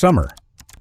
Summer,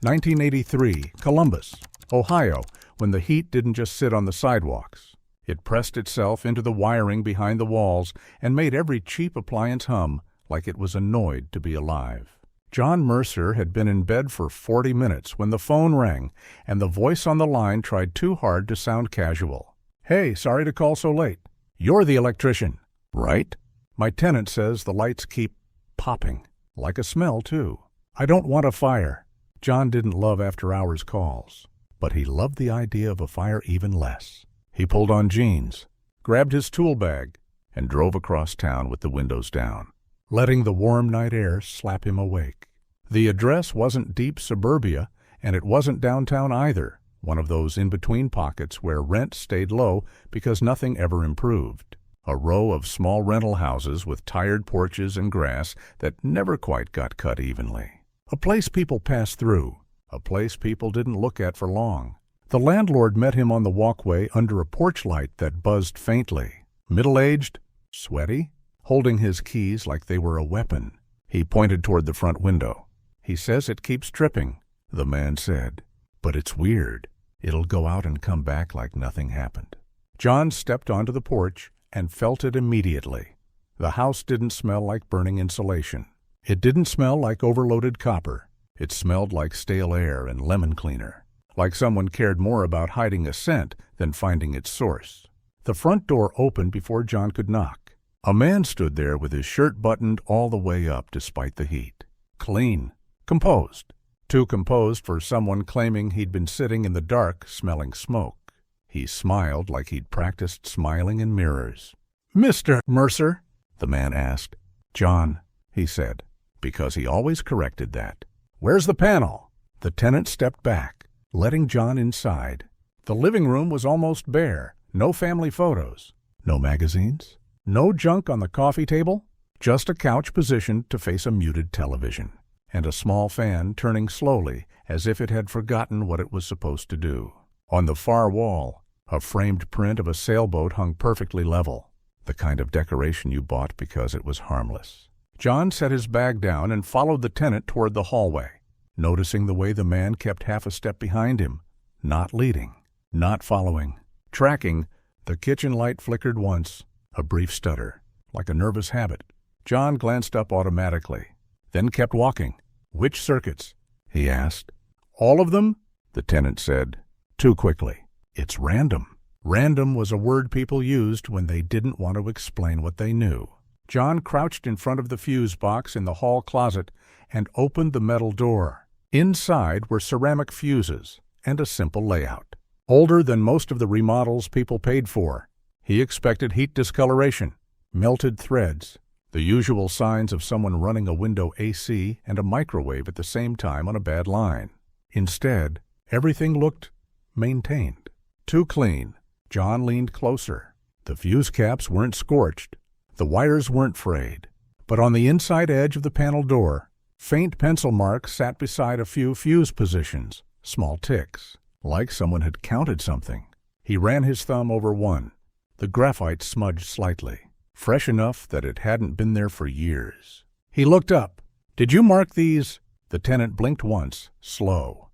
1983, Columbus, Ohio, when the heat didn't just sit on the sidewalks. It pressed itself into the wiring behind the walls and made every cheap appliance hum like it was annoyed to be alive. John Mercer had been in bed for 40 minutes when the phone rang, and the voice on the line tried too hard to sound casual. "Hey, sorry to call so late. You're the electrician, right? My tenant says the lights keep popping. Like a smell, too. I don't want a fire." John didn't love after-hours calls, but he loved the idea of a fire even less. He pulled on jeans, grabbed his tool bag, and drove across town with the windows down, letting the warm night air slap him awake. The address wasn't deep suburbia, and it wasn't downtown either, one of those in-between pockets where rent stayed low because nothing ever improved. A row of small rental houses with tired porches and grass that never quite got cut evenly. A place people passed through, a place people didn't look at for long. The landlord met him on the walkway under a porch light that buzzed faintly. Middle-aged, sweaty, holding his keys like they were a weapon. He pointed toward the front window. "He says it keeps tripping," the man said. "But it's weird. It'll go out and come back like nothing happened." John stepped onto the porch and felt it immediately. The house didn't smell like burning insulation. It didn't smell like overloaded copper. It smelled like stale air and lemon cleaner, like someone cared more about hiding a scent than finding its source. The front door opened before John could knock. A man stood there with his shirt buttoned all the way up despite the heat. Clean. Composed. Too composed for someone claiming he'd been sitting in the dark smelling smoke. He smiled like he'd practiced smiling in mirrors. "Mr. Mercer?" the man asked. "John," he said, because he always corrected that. "Where's the panel?" The tenant stepped back, letting John inside. The living room was almost bare. No family photos. No magazines. No junk on the coffee table. Just a couch positioned to face a muted television. And a small fan turning slowly as if it had forgotten what it was supposed to do. On the far wall, a framed print of a sailboat hung perfectly level, the kind of decoration you bought because it was harmless. John set his bag down and followed the tenant toward the hallway, noticing the way the man kept half a step behind him, not leading, not following. Tracking, the kitchen light flickered once, a brief stutter, like a nervous habit. John glanced up automatically, then kept walking. "Which circuits?" he asked. "All of them?" the tenant said, too quickly. "It's random." Random was a word people used when they didn't want to explain what they knew. John crouched in front of the fuse box in the hall closet and opened the metal door. Inside were ceramic fuses and a simple layout. Older than most of the remodels people paid for. He expected heat discoloration, melted threads, the usual signs of someone running a window AC and a microwave at the same time on a bad line. Instead, everything looked maintained. Too clean. John leaned closer. The fuse caps weren't scorched. The wires weren't frayed. But on the inside edge of the panel door, faint pencil marks sat beside a few fuse positions, small ticks, like someone had counted something. He ran his thumb over one. The graphite smudged slightly, fresh enough that it hadn't been there for years. He looked up. "Did you mark these?" The tenant blinked once, slow.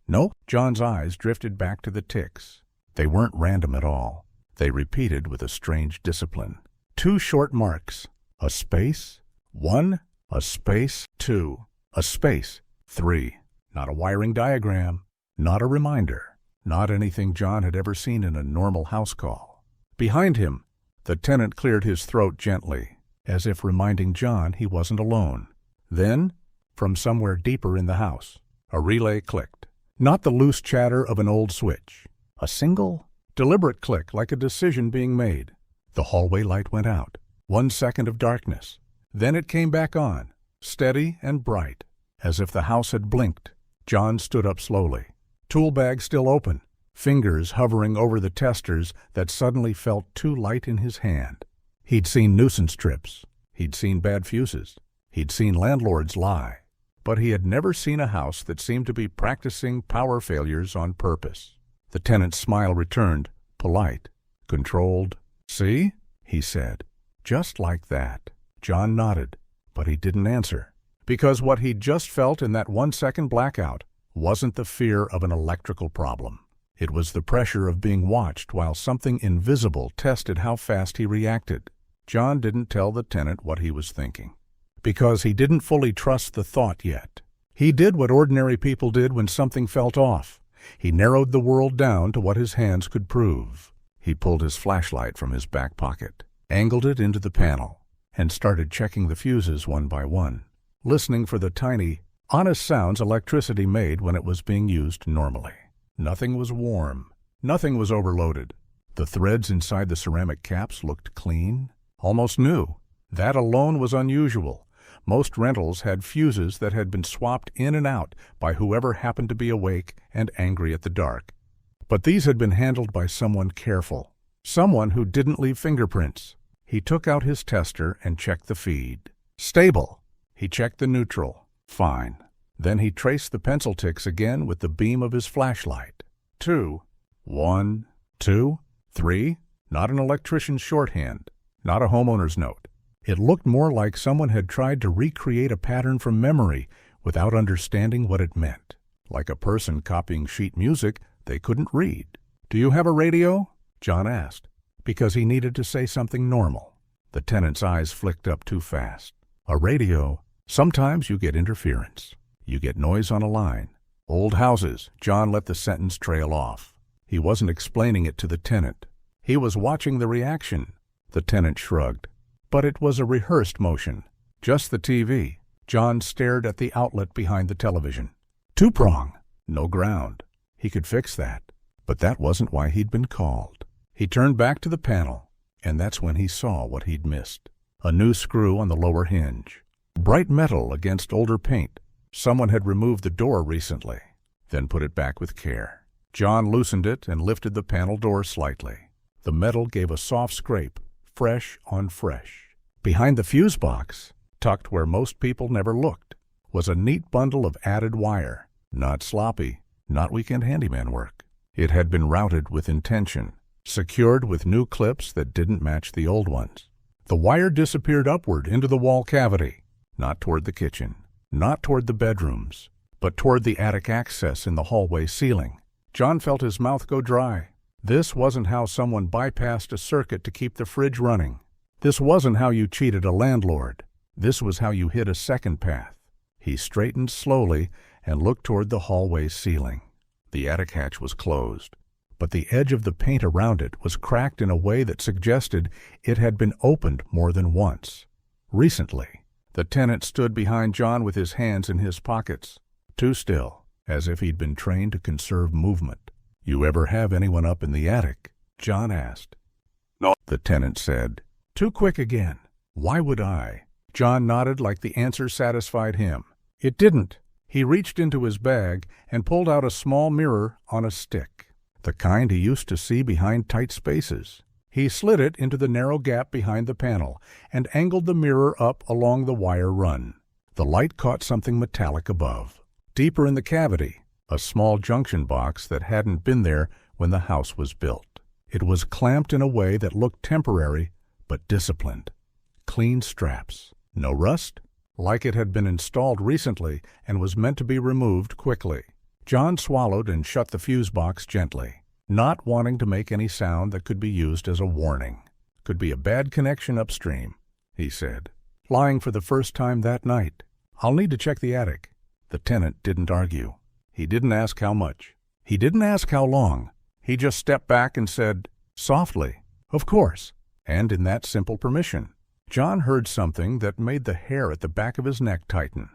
"No." John's eyes drifted back to the ticks. They weren't random at all. They repeated with a strange discipline. 2 short marks. A space. 1. A space. 2. A space. 3. Not a wiring diagram. Not a reminder. Not anything John had ever seen in a normal house call. Behind him, the tenant cleared his throat gently, as if reminding John he wasn't alone. Then, from somewhere deeper in the house, a relay clicked. Not the loose chatter of an old switch. A single, deliberate click like a decision being made. The hallway light went out. 1 second of darkness. Then it came back on, steady and bright, as if the house had blinked. John stood up slowly, tool bag still open, fingers hovering over the testers that suddenly felt too light in his hand. He'd seen nuisance trips. He'd seen bad fuses. He'd seen landlords lie. But he had never seen a house that seemed to be practicing power failures on purpose. The tenant's smile returned, polite, controlled. "See?" he said. Just like that. John nodded, but he didn't answer, Because what he'd just felt in that 1-second blackout wasn't the fear of an electrical problem. It was the pressure of being watched while something invisible tested how fast he reacted. John didn't tell the tenant what he was thinking, because he didn't fully trust the thought yet. He did what ordinary people did when something felt off. He narrowed the world down to what his hands could prove. He pulled his flashlight from his back pocket, angled it into the panel, and started checking the fuses one by one, listening for the tiny, honest sounds electricity made when it was being used normally. Nothing was warm. Nothing was overloaded. The threads inside the ceramic caps looked clean, almost new. That alone was unusual. Most rentals had fuses that had been swapped in and out by whoever happened to be awake and angry at the dark. But these had been handled by someone careful, someone who didn't leave fingerprints. He took out his tester and checked the feed. Stable. He checked the neutral. Fine. Then he traced the pencil ticks again with the beam of his flashlight. 2. 1, 2, 3. Not an electrician's shorthand. Not a homeowner's note. It looked more like someone had tried to recreate a pattern from memory without understanding what it meant. Like a person copying sheet music they couldn't read. "Do you have a radio?" John asked, because he needed to say something normal. The tenant's eyes flicked up too fast. A radio. Sometimes you get interference. You get noise on a line. Old houses. John let the sentence trail off. He wasn't explaining it to the tenant. He was watching the reaction. The tenant shrugged. But it was a rehearsed motion. Just the TV. John stared at the outlet behind the television. Two-prong. No ground. He could fix that. But that wasn't why he'd been called. He turned back to the panel, and that's when he saw what he'd missed. A new screw on the lower hinge. Bright metal against older paint. Someone had removed the door recently, then put it back with care. John loosened it and lifted the panel door slightly. The metal gave a soft scrape, fresh on fresh. Behind the fuse box, tucked where most people never looked, was a neat bundle of added wire. Not sloppy, not weekend handyman work. It had been routed with intention, secured with new clips that didn't match the old ones. The wire disappeared upward into the wall cavity, not toward the kitchen. Not toward the bedrooms, but toward the attic access in the hallway ceiling. John felt his mouth go dry. This wasn't how someone bypassed a circuit to keep the fridge running. This wasn't how you cheated a landlord. This was how you hit a second path. He straightened slowly and looked toward the hallway ceiling. The attic hatch was closed, but the edge of the paint around it was cracked in a way that suggested it had been opened more than once. Recently. The tenant stood behind John with his hands in his pockets, too still, as if he'd been trained to conserve movement. "You ever have anyone up in the attic?" John asked. "No," the tenant said. "Too quick again." "Why would I?" John nodded like the answer satisfied him. It didn't. He reached into his bag and pulled out a small mirror on a stick, the kind he used to see behind tight spaces. He slid it into the narrow gap behind the panel and angled the mirror up along the wire run. The light caught something metallic above. Deeper in the cavity, a small junction box that hadn't been there when the house was built. It was clamped in a way that looked temporary but disciplined. Clean straps. No rust? Like it had been installed recently and was meant to be removed quickly. John swallowed and shut the fuse box gently, not wanting to make any sound that could be used as a warning. "Could be a bad connection upstream," he said, lying for the first time that night. "I'll need to check the attic." The tenant didn't argue. He didn't ask how much. He didn't ask how long. He just stepped back and said, softly, "Of course," and in that simple permission. John heard something that made the hair at the back of his neck tighten.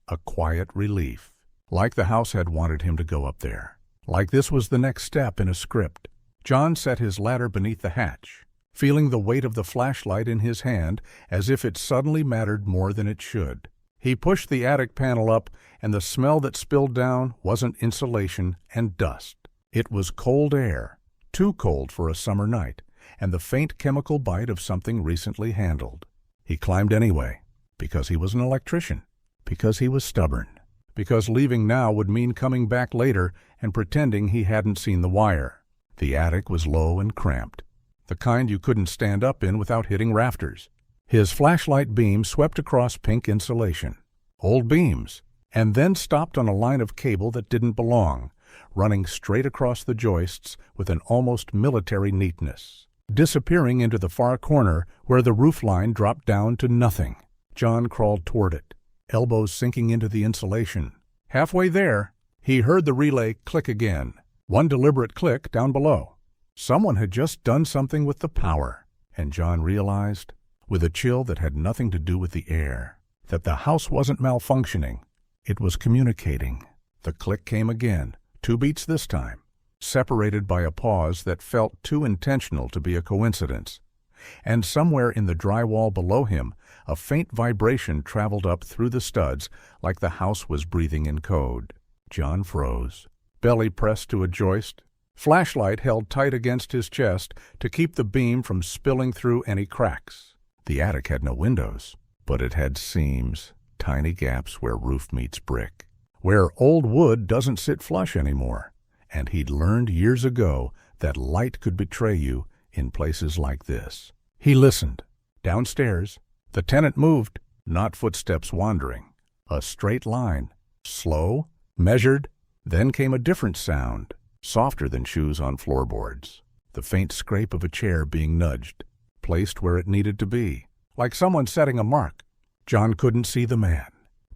A quiet relief, like the house had wanted him to go up there. Like this was the next step in a script. John set his ladder beneath the hatch, feeling the weight of the flashlight in his hand as if it suddenly mattered more than it should. He pushed the attic panel up, and the smell that spilled down wasn't insulation and dust. It was cold air, too cold for a summer night, and the faint chemical bite of something recently handled. He climbed anyway, because he was an electrician, because he was stubborn, because leaving now would mean coming back later and pretending he hadn't seen the wire. The attic was low and cramped, the kind you couldn't stand up in without hitting rafters. His flashlight beam swept across pink insulation. old beams, and then stopped on a line of cable that didn't belong, running straight across the joists with an almost military neatness, disappearing into the far corner where the roof line dropped down to nothing. John crawled toward it, elbows sinking into the insulation. Halfway there, he heard the relay click again, one deliberate click down below. Someone had just done something with the power, and John realized, with a chill that had nothing to do with the air, that the house wasn't malfunctioning. It was communicating. The click came again, 2 beats this time, separated by a pause that felt too intentional to be a coincidence. And somewhere in the drywall below him, a faint vibration traveled up through the studs like the house was breathing in code. John froze, belly pressed to a joist, flashlight held tight against his chest to keep the beam from spilling through any cracks. The attic had no windows, but it had seams, tiny gaps where roof meets brick, where old wood doesn't sit flush anymore, and he'd learned years ago that light could betray you in places like this. He listened. Downstairs, the tenant moved, not footsteps wandering. A straight line, slow, measured, then came a different sound, softer than shoes on floorboards. The faint scrape of a chair being nudged, placed where it needed to be, like someone setting a mark. John couldn't see the man,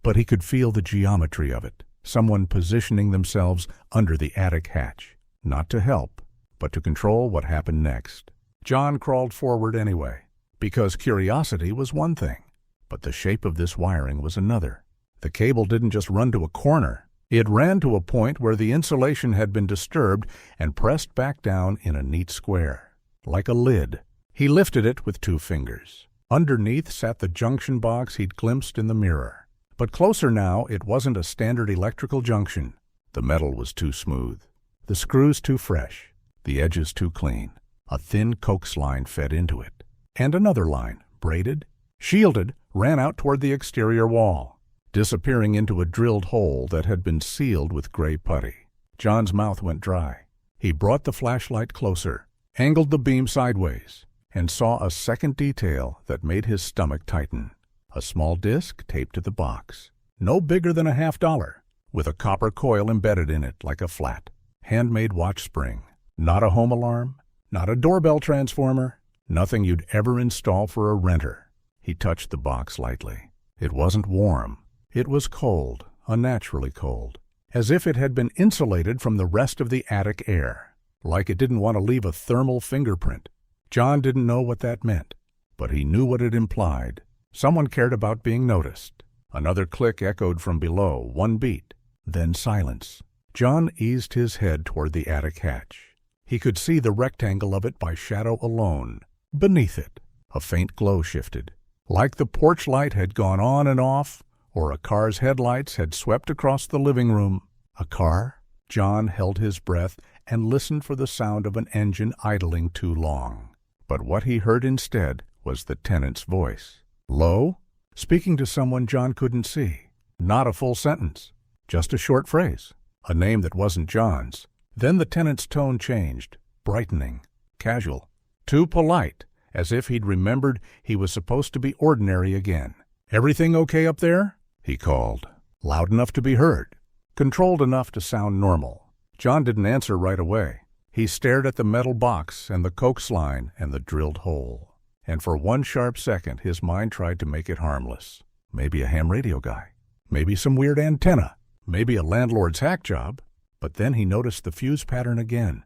but he could feel the geometry of it, someone positioning themselves under the attic hatch, not to help, but to control what happened next. John crawled forward anyway, because curiosity was one thing, but the shape of this wiring was another. The cable didn't just run to a corner. It ran to a point where the insulation had been disturbed and pressed back down in a neat square, like a lid. He lifted it with 2 fingers. Underneath sat the junction box he'd glimpsed in the mirror. But closer now, it wasn't a standard electrical junction. The metal was too smooth, the screws too fresh, the edges too clean. A thin coax line fed into it, and another line, braided, shielded, ran out toward the exterior wall, disappearing into a drilled hole that had been sealed with gray putty. John's mouth went dry. He brought the flashlight closer, angled the beam sideways, and saw a second detail that made his stomach tighten. A small disc taped to the box, no bigger than $50, with a copper coil embedded in it like a flat, handmade watch spring. Not a home alarm, not a doorbell transformer, nothing you'd ever install for a renter. He touched the box lightly. It wasn't warm. It was cold, unnaturally cold, as if it had been insulated from the rest of the attic air, like it didn't want to leave a thermal fingerprint. John didn't know what that meant, but he knew what it implied. Someone cared about being noticed. Another click echoed from below, 1 beat, then silence. John eased his head toward the attic hatch. He could see the rectangle of it by shadow alone. Beneath it, a faint glow shifted, like the porch light had gone on and off, or a car's headlights had swept across the living room. A car? John held his breath and listened for the sound of an engine idling too long. But what he heard instead was the tenant's voice. Low, speaking to someone John couldn't see. Not a full sentence, just a short phrase, a name that wasn't John's. Then the tenant's tone changed, brightening, casual, too polite, as if he'd remembered he was supposed to be ordinary again. "Everything okay up there?" he called, loud enough to be heard, controlled enough to sound normal. John didn't answer right away. He stared at the metal box and the coax line and the drilled hole. And for 1 sharp second, his mind tried to make it harmless. Maybe a ham radio guy. Maybe some weird antenna. Maybe a landlord's hack job. But then he noticed the fuse pattern again.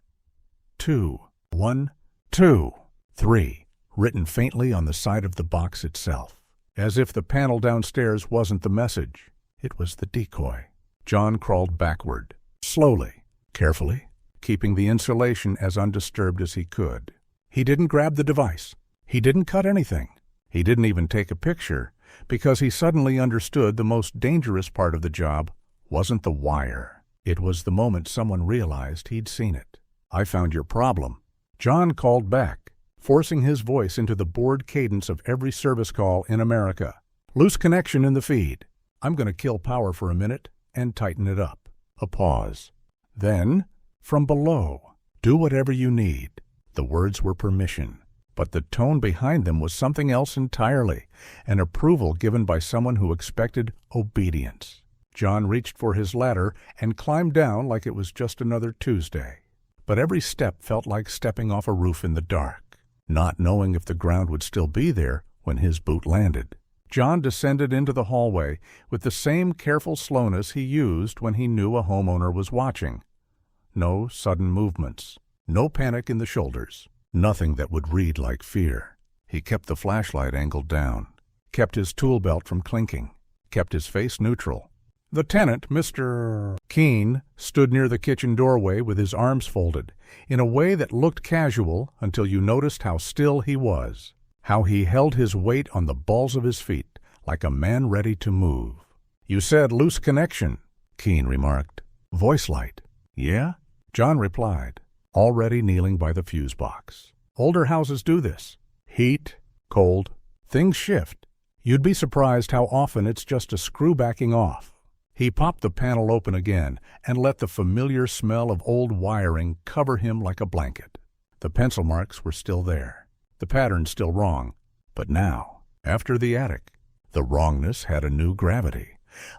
2, 1, 2, 3, written faintly on the side of the box itself. As if the panel downstairs wasn't the message. It was the decoy. John crawled backward, slowly, carefully, keeping the insulation as undisturbed as he could. He didn't grab the device. He didn't cut anything. He didn't even take a picture, because he suddenly understood the most dangerous part of the job wasn't the wire. It was the moment someone realized he'd seen it. "I found your problem," John called back, forcing his voice into the bored cadence of every service call in America. "Loose connection in the feed. I'm going to kill power for a minute and tighten it up." A pause. Then, from below, "Do whatever you need." The words were permission, But the tone behind them was something else entirely, an approval given by someone who expected obedience. John reached for his ladder and climbed down like it was just another Tuesday. But every step felt like stepping off a roof in the dark, not knowing if the ground would still be there when his boot landed. John descended into the hallway with the same careful slowness he used when he knew a homeowner was watching. No sudden movements, no panic in the shoulders, nothing that would read like fear. He kept the flashlight angled down, kept his tool belt from clinking, kept his face neutral. The tenant, Mr. Keene, stood near the kitchen doorway with his arms folded, in a way that looked casual until you noticed how still he was, how he held his weight on the balls of his feet, like a man ready to move. "You said loose connection," Keene remarked. "Voice light." "Yeah?" John replied, already kneeling by the fuse box. "Older houses do this. Heat, cold, things shift. You'd be surprised how often it's just a screw backing off." He popped the panel open again and let the familiar smell of old wiring cover him like a blanket. The pencil marks were still there, the pattern still wrong, but now, after the attic, the wrongness had a new gravity,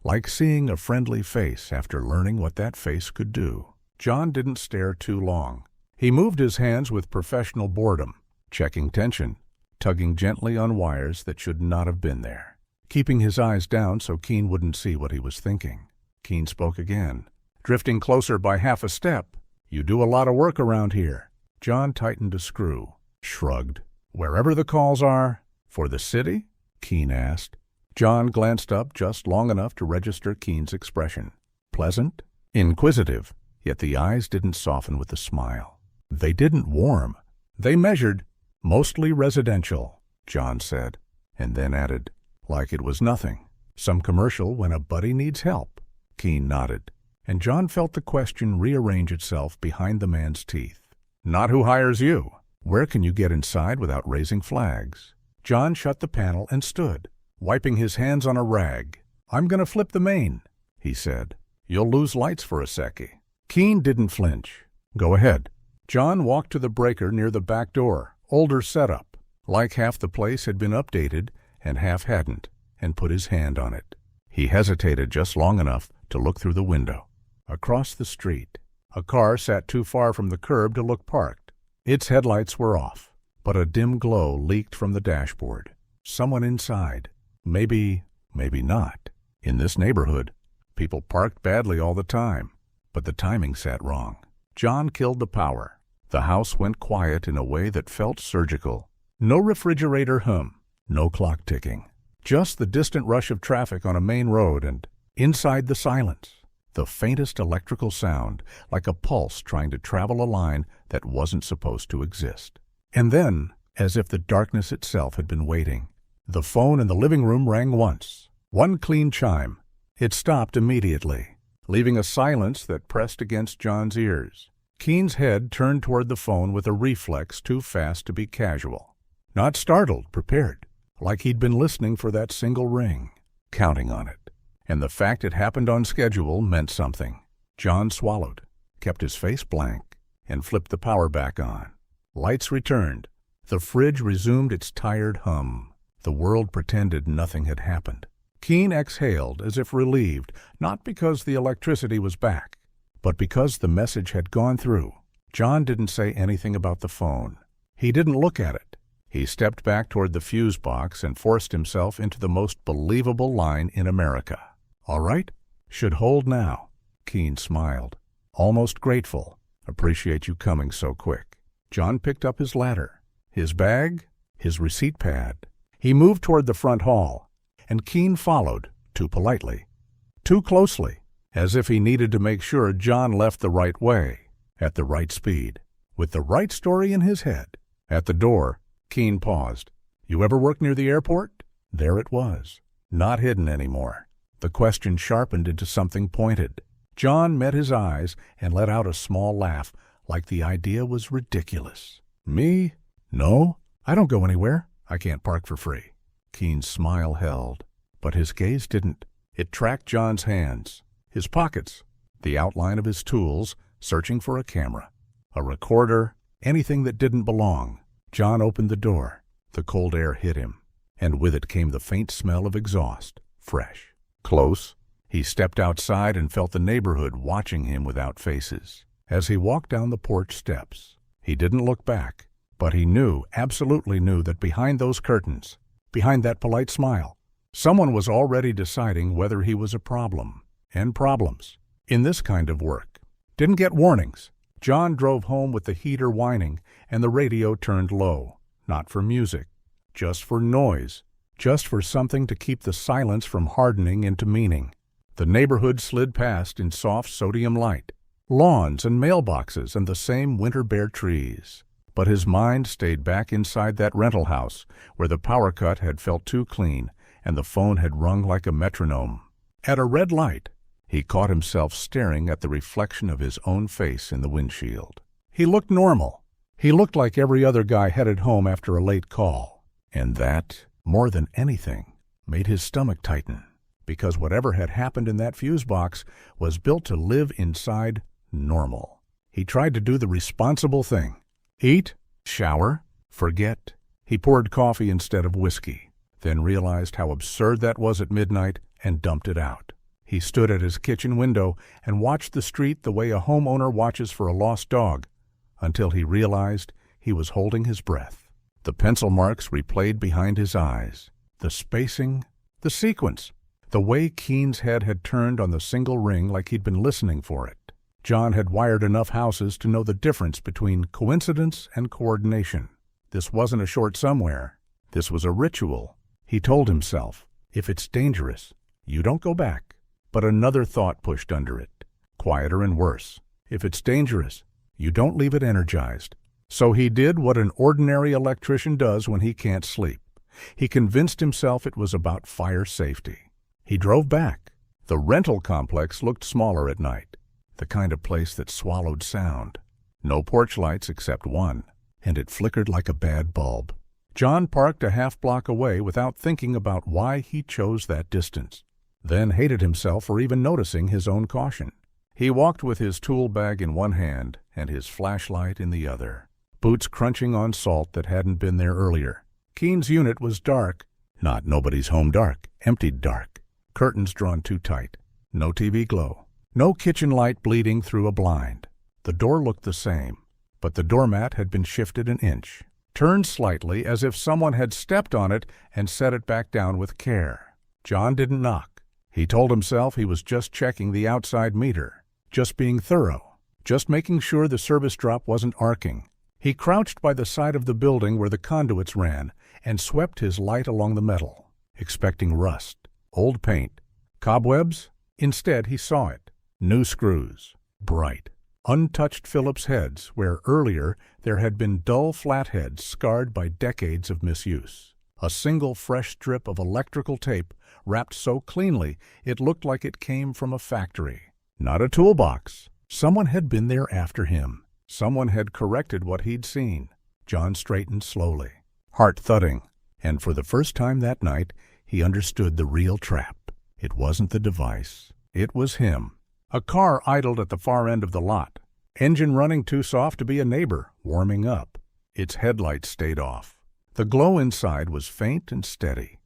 like seeing a friendly face after learning what that face could do. John didn't stare too long. He moved his hands with professional boredom, checking tension, tugging gently on wires that should not have been there, keeping his eyes down so Keene wouldn't see what he was thinking. Keene spoke again, drifting closer by half a step. "You do a lot of work around here." John tightened a screw, shrugged. "Wherever the calls are." "For the city?" Keene asked. John glanced up just long enough to register Keene's expression. Pleasant, inquisitive, yet the eyes didn't soften with a smile. They didn't warm. They measured. "Mostly residential," John said, and then added, "like it was nothing. Some commercial when a buddy needs help." Keene nodded, and John felt the question rearrange itself behind the man's teeth. "Not who hires you. Where can you get inside without raising flags?" John shut the panel and stood, wiping his hands on a rag. "I'm going to flip the main," he said. "You'll lose lights for a secchi." Keene didn't flinch. "Go ahead." John walked to the breaker near the back door, older setup, like half the place had been updated and half hadn't, and put his hand on it. He hesitated just long enough to look through the window. Across the street, a car sat too far from the curb to look parked. Its headlights were off, but a dim glow leaked from the dashboard. Someone inside. Maybe not. In this neighborhood, people parked badly all the time, but the timing sat wrong. John killed the power. The house went quiet in a way that felt surgical. No refrigerator hum, no clock ticking. Just the distant rush of traffic on a main road, and inside the silence, the faintest electrical sound, like a pulse trying to travel a line that wasn't supposed to exist. And then, as if the darkness itself had been waiting, the phone in the living room rang once. One clean chime. It stopped immediately, leaving a silence that pressed against John's ears. Keene's head turned toward the phone with a reflex too fast to be casual. Not startled, prepared, like he'd been listening for that single ring, counting on it. And the fact it happened on schedule meant something. John swallowed, kept his face blank, and flipped the power back on. Lights returned. The fridge resumed its tired hum. The world pretended nothing had happened. Keene exhaled as if relieved, not because the electricity was back, but because the message had gone through. John didn't say anything about the phone. He didn't look at it. He stepped back toward the fuse box and forced himself into the most believable line in America. "All right? Should hold now." Keene smiled, almost grateful. "Appreciate you coming so quick." John picked up his ladder, his bag, his receipt pad. He moved toward the front hall, and Keene followed, too politely, too closely, as if he needed to make sure John left the right way, at the right speed, with the right story in his head. At the door, Keene paused. "You ever work near the airport?" There it was, not hidden anymore. The question sharpened into something pointed. John met his eyes and let out a small laugh, like the idea was ridiculous. "Me? No, I don't go anywhere. I can't park for free." Keene's smile held, but his gaze didn't. It tracked John's hands, his pockets, the outline of his tools, searching for a camera, a recorder, anything that didn't belong. John opened the door. The cold air hit him, and with it came the faint smell of exhaust, fresh. Close. He stepped outside and felt the neighborhood watching him without faces. As he walked down the porch steps, he didn't look back, but he knew, absolutely knew, that behind those curtains, behind that polite smile, someone was already deciding whether he was a problem. And problems, in this kind of work, didn't get warnings. John drove home with the heater whining and the radio turned low. Not for music, just for noise, just for something to keep the silence from hardening into meaning. The neighborhood slid past in soft sodium light, lawns and mailboxes and the same winter bare trees. But his mind stayed back inside that rental house where the power cut had felt too clean and the phone had rung like a metronome. At a red light, he caught himself staring at the reflection of his own face in the windshield. He looked normal. He looked like every other guy headed home after a late call. And that, more than anything, made his stomach tighten, because whatever had happened in that fuse box was built to live inside normal. He tried to do the responsible thing. Eat, shower, forget. He poured coffee instead of whiskey, then realized how absurd that was at midnight and dumped it out. He stood at his kitchen window and watched the street the way a homeowner watches for a lost dog, until he realized he was holding his breath. The pencil marks replayed behind his eyes, the spacing, the sequence, the way Keene's head had turned on the single ring like he'd been listening for it. John had wired enough houses to know the difference between coincidence and coordination. This wasn't a short somewhere. This was a ritual. He told himself, if it's dangerous, you don't go back. But another thought pushed under it, quieter and worse. If it's dangerous, you don't leave it energized. So he did what an ordinary electrician does when he can't sleep. He convinced himself it was about fire safety. He drove back. The rental complex looked smaller at night, the kind of place that swallowed sound. No porch lights except one, and it flickered like a bad bulb. John parked a half block away without thinking about why he chose that distance, then hated himself for even noticing his own caution. He walked with his tool bag in one hand and his flashlight in the other, boots crunching on salt that hadn't been there earlier. Keene's unit was dark, not nobody's home dark, emptied dark, curtains drawn too tight, no TV glow, no kitchen light bleeding through a blind. The door looked the same, but the doormat had been shifted an inch, turned slightly as if someone had stepped on it and set it back down with care. John didn't knock. He told himself he was just checking the outside meter, just being thorough, just making sure the service drop wasn't arcing. He crouched by the side of the building where the conduits ran and swept his light along the metal, expecting rust, old paint, cobwebs. Instead, he saw it. New screws, bright, untouched Phillips heads where earlier there had been dull flatheads scarred by decades of misuse. A single fresh strip of electrical tape wrapped so cleanly it looked like it came from a factory. Not a toolbox. Someone had been there after him. Someone had corrected what he'd seen. John straightened slowly, heart thudding, and for the first time that night he understood the real trap. It wasn't the device. It was him. A car idled at the far end of the lot, engine running too soft to be a neighbor, warming up. Its headlights stayed off. The glow inside was faint and steady.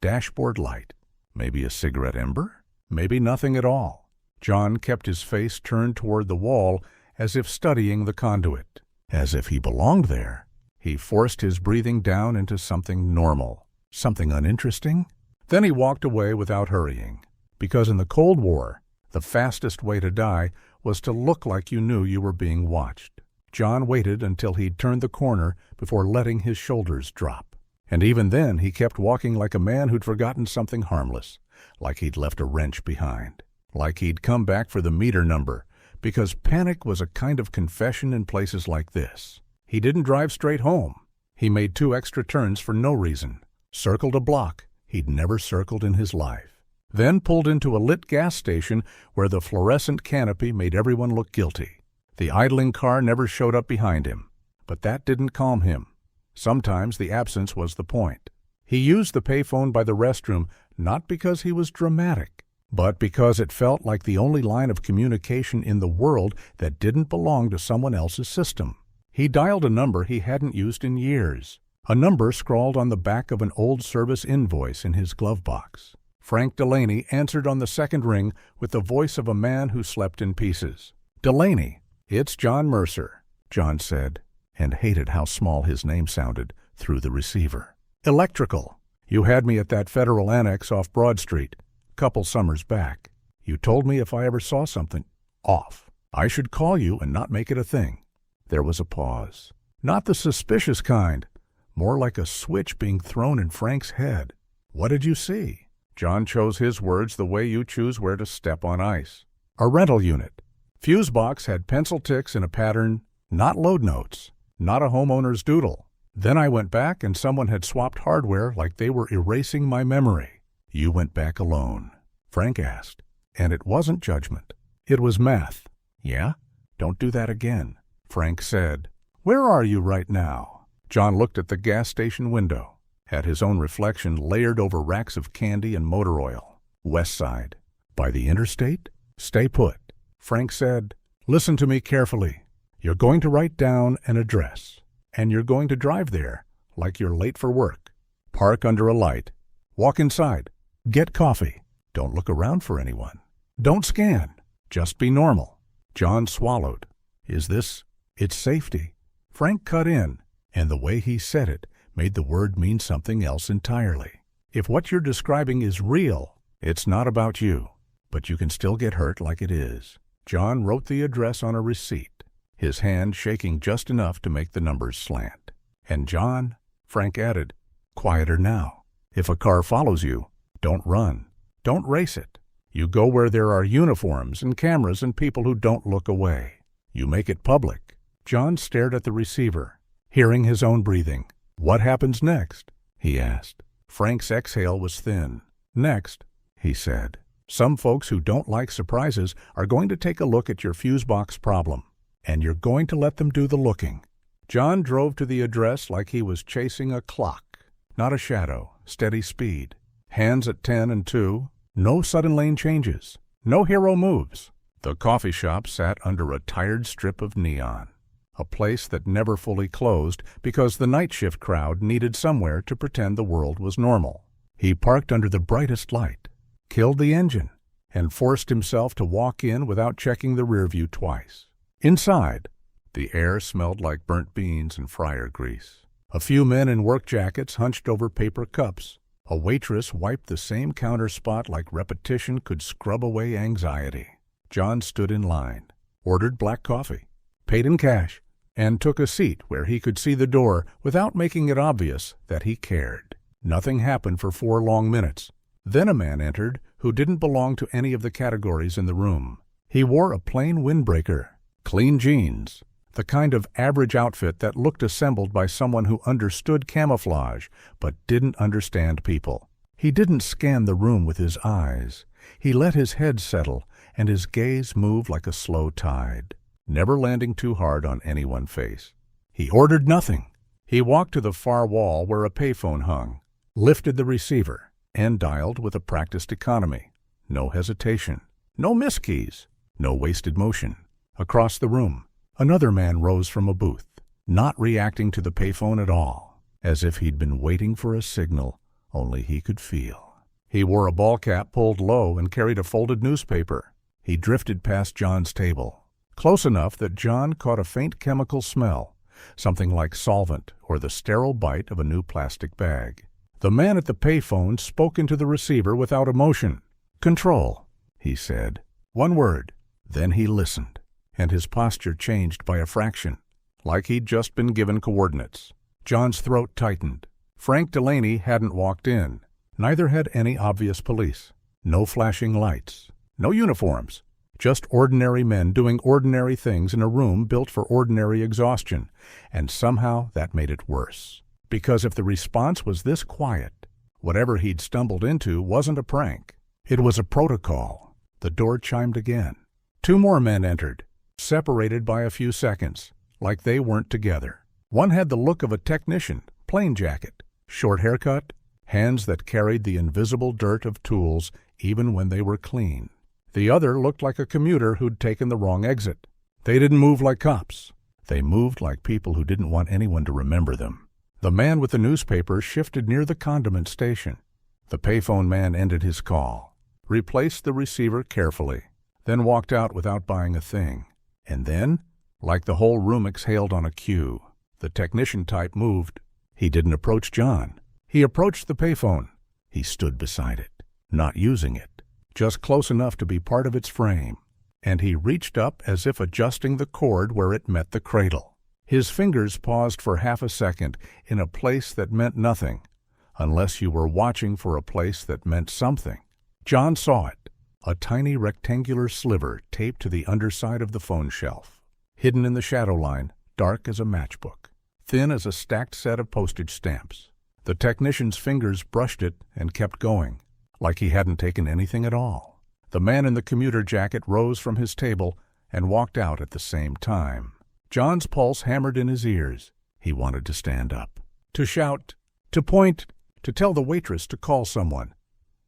Dashboard light. Maybe a cigarette ember? Maybe nothing at all. John kept his face turned toward the wall as if studying the conduit, as if he belonged there. He forced his breathing down into something normal, something uninteresting. Then he walked away without hurrying, because in the Cold War, the fastest way to die was to look like you knew you were being watched. John waited until he'd turned the corner before letting his shoulders drop. And even then he kept walking like a man who'd forgotten something harmless, like he'd left a wrench behind, like he'd come back for the meter number, because panic was a kind of confession in places like this. He didn't drive straight home. He made 2 extra turns for no reason, circled a block he'd never circled in his life, then pulled into a lit gas station where the fluorescent canopy made everyone look guilty. The idling car never showed up behind him, but that didn't calm him. Sometimes the absence was the point. He used the payphone by the restroom not because he was dramatic, but because it felt like the only line of communication in the world that didn't belong to someone else's system. He dialed a number he hadn't used in years, a number scrawled on the back of an old service invoice in his glove box. Frank Delaney answered on the second ring with the voice of a man who slept in pieces. "Delaney, it's John Mercer," John said, and hated how small his name sounded through the receiver. "Electrical. You had me at that federal annex off Broad Street, couple summers back. You told me if I ever saw something off, I should call you and not make it a thing." There was a pause. Not the suspicious kind, more like a switch being thrown in Frank's head. "What did you see?" John chose his words the way you choose where to step on ice. "A rental unit. Fuse box had pencil ticks in a pattern, not load notes, not a homeowner's doodle. Then I went back and someone had swapped hardware like they were erasing my memory." "You went back alone?" Frank asked. And it wasn't judgment. It was math. "Yeah? Don't do that again," Frank said. "Where are you right now?" John looked at the gas station window, at his own reflection layered over racks of candy and motor oil. "West Side." "By the interstate?" "Stay put." Frank said, "Listen to me carefully. You're going to write down an address, and you're going to drive there like you're late for work. Park under a light. Walk inside. Get coffee. Don't look around for anyone. Don't scan. Just be normal." John swallowed. It's safety." Frank cut in, and the way he said it made the word mean something else entirely. "If what you're describing is real, it's not about you, but you can still get hurt like it is." John wrote the address on a receipt, his hand shaking just enough to make the numbers slant. "And John," Frank added, "quieter now. If a car follows you, don't run. Don't race it. You go where there are uniforms and cameras and people who don't look away. You make it public." John stared at the receiver, hearing his own breathing. "What happens next?" he asked. Frank's exhale was thin. "Next," he said, "some folks who don't like surprises are going to take a look at your fuse box problem, and you're going to let them do the looking." John drove to the address like he was chasing a clock. Not a shadow, steady speed. Hands at 10 and 2. No sudden lane changes. No hero moves. The coffee shop sat under a tired strip of neon. A place that never fully closed because the night shift crowd needed somewhere to pretend the world was normal. He parked under the brightest light, killed the engine, and forced himself to walk in without checking the rear view twice. Inside, the air smelled like burnt beans and fryer grease. A few men in work jackets hunched over paper cups. A waitress wiped the same counter spot like repetition could scrub away anxiety. John stood in line, ordered black coffee, paid in cash, and took a seat where he could see the door without making it obvious that he cared. Nothing happened for 4 long minutes. Then a man entered who didn't belong to any of the categories in the room. He wore a plain windbreaker, clean jeans, the kind of average outfit that looked assembled by someone who understood camouflage but didn't understand people. He didn't scan the room with his eyes. He let his head settle and his gaze move like a slow tide, never landing too hard on any one face. He ordered nothing. He walked to the far wall where a payphone hung, lifted the receiver, and dialed with a practiced economy. No hesitation, no miskeys, no wasted motion. Across the room, another man rose from a booth, not reacting to the payphone at all, as if he'd been waiting for a signal only he could feel. He wore a ball cap pulled low and carried a folded newspaper. He drifted past John's table, close enough that John caught a faint chemical smell, something like solvent or the sterile bite of a new plastic bag. The man at the payphone spoke into the receiver without emotion. "Control," he said. One word. Then he listened, and his posture changed by a fraction, like he'd just been given coordinates. John's throat tightened. Frank Delaney hadn't walked in. Neither had any obvious police. No flashing lights. No uniforms. Just ordinary men doing ordinary things in a room built for ordinary exhaustion. And somehow that made it worse. Because if the response was this quiet, whatever he'd stumbled into wasn't a prank. It was a protocol. The door chimed again. 2 more men entered, separated by a few seconds, like they weren't together. One had the look of a technician, plain jacket, short haircut, hands that carried the invisible dirt of tools even when they were clean. The other looked like a commuter who'd taken the wrong exit. They didn't move like cops. They moved like people who didn't want anyone to remember them. The man with the newspaper shifted near the condiment station. The payphone man ended his call, replaced the receiver carefully, then walked out without buying a thing. And then, like the whole room exhaled on a cue, the technician type moved. He didn't approach John. He approached the payphone. He stood beside it, not using it, just close enough to be part of its frame. And he reached up as if adjusting the cord where it met the cradle. His fingers paused for half a second in a place that meant nothing, unless you were watching for a place that meant something. John saw it, a tiny rectangular sliver taped to the underside of the phone shelf, hidden in the shadow line, dark as a matchbook, thin as a stacked set of postage stamps. The technician's fingers brushed it and kept going, like he hadn't taken anything at all. The man in the commuter jacket rose from his table and walked out at the same time. John's pulse hammered in his ears. He wanted to stand up, to shout, to point, to tell the waitress to call someone.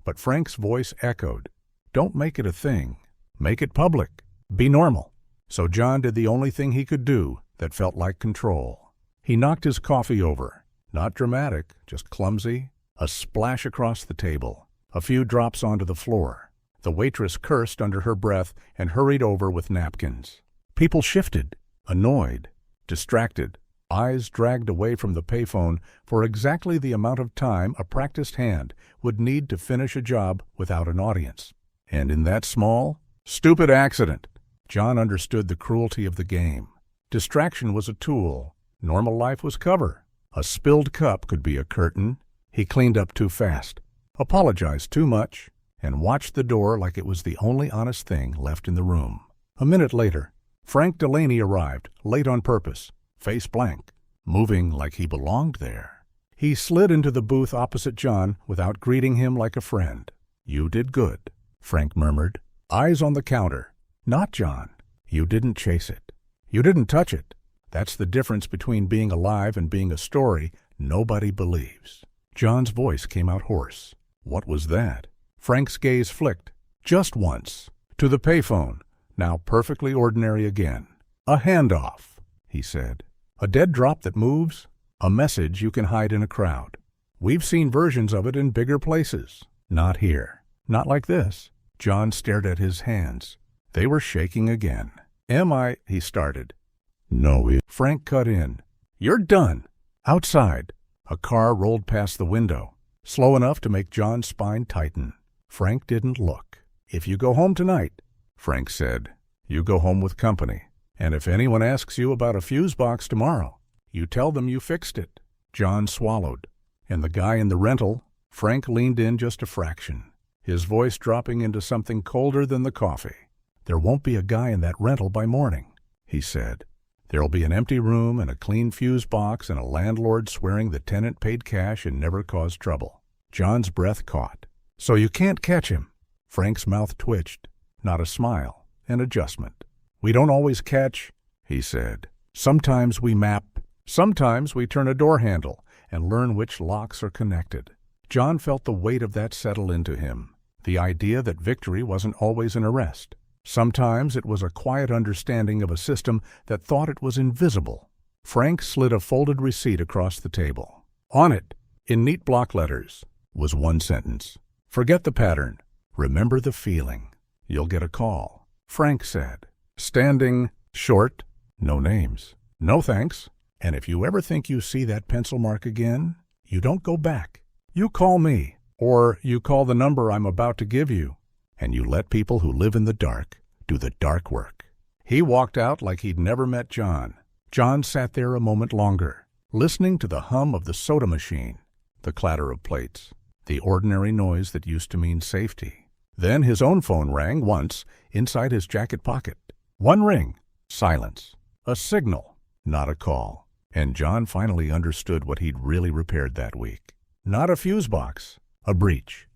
But Frank's voice echoed, "Don't make it a thing. Make it public. Be normal." So John did the only thing he could do that felt like control. He knocked his coffee over. Not dramatic, just clumsy. A splash across the table. A few drops onto the floor. The waitress cursed under her breath and hurried over with napkins. People shifted, annoyed, distracted, eyes dragged away from the payphone for exactly the amount of time a practiced hand would need to finish a job without an audience. And in that small, stupid accident, John understood the cruelty of the game. Distraction was a tool. Normal life was cover. A spilled cup could be a curtain. He cleaned up too fast, apologized too much, and watched the door like it was the only honest thing left in the room. A minute later, Frank Delaney arrived, late on purpose, face blank, moving like he belonged there. He slid into the booth opposite John without greeting him like a friend. "You did good," Frank murmured, eyes on the counter. "Not John. You didn't chase it. You didn't touch it. That's the difference between being alive and being a story nobody believes." John's voice came out hoarse. What was that? Frank's gaze flicked, just once, to the payphone, now perfectly ordinary again. "A handoff," he said. "A dead drop that moves, a message you can hide in a crowd. We've seen versions of it in bigger places. Not here. Not like this." John stared at his hands. They were shaking again. He started. "No, Frank cut in. "You're done." Outside, a car rolled past the window, slow enough to make John's spine tighten. Frank didn't look. "If you go home tonight," Frank said, "you go home with company. And if anyone asks you about a fuse box tomorrow, you tell them you fixed it." John swallowed. And the guy in the rental, Frank leaned in just a fraction, his voice dropping into something colder than the coffee. "There won't be a guy in that rental by morning," he said. "There'll be an empty room and a clean fuse box and a landlord swearing the tenant paid cash and never caused trouble." John's breath caught. "So you can't catch him." Frank's mouth twitched, not a smile, an adjustment. "We don't always catch," he said. "Sometimes we map. Sometimes we turn a door handle and learn which locks are connected." John felt the weight of that settle into him, the idea that victory wasn't always an arrest. Sometimes it was a quiet understanding of a system that thought it was invisible. Frank slid a folded receipt across the table. On it, in neat block letters, was one sentence. "Forget the pattern. Remember the feeling. You'll get a call." Frank said, "Standing, short, no names. No thanks. And if you ever think you see that pencil mark again, you don't go back. You call me, or you call the number I'm about to give you, and you let people who live in the dark do the dark work." He walked out like he'd never met John. John sat there a moment longer, listening to the hum of the soda machine, the clatter of plates, the ordinary noise that used to mean safety. Then his own phone rang once inside his jacket pocket. One ring, silence, a signal, not a call. And John finally understood what he'd really repaired that week. Not a fuse box, a breach.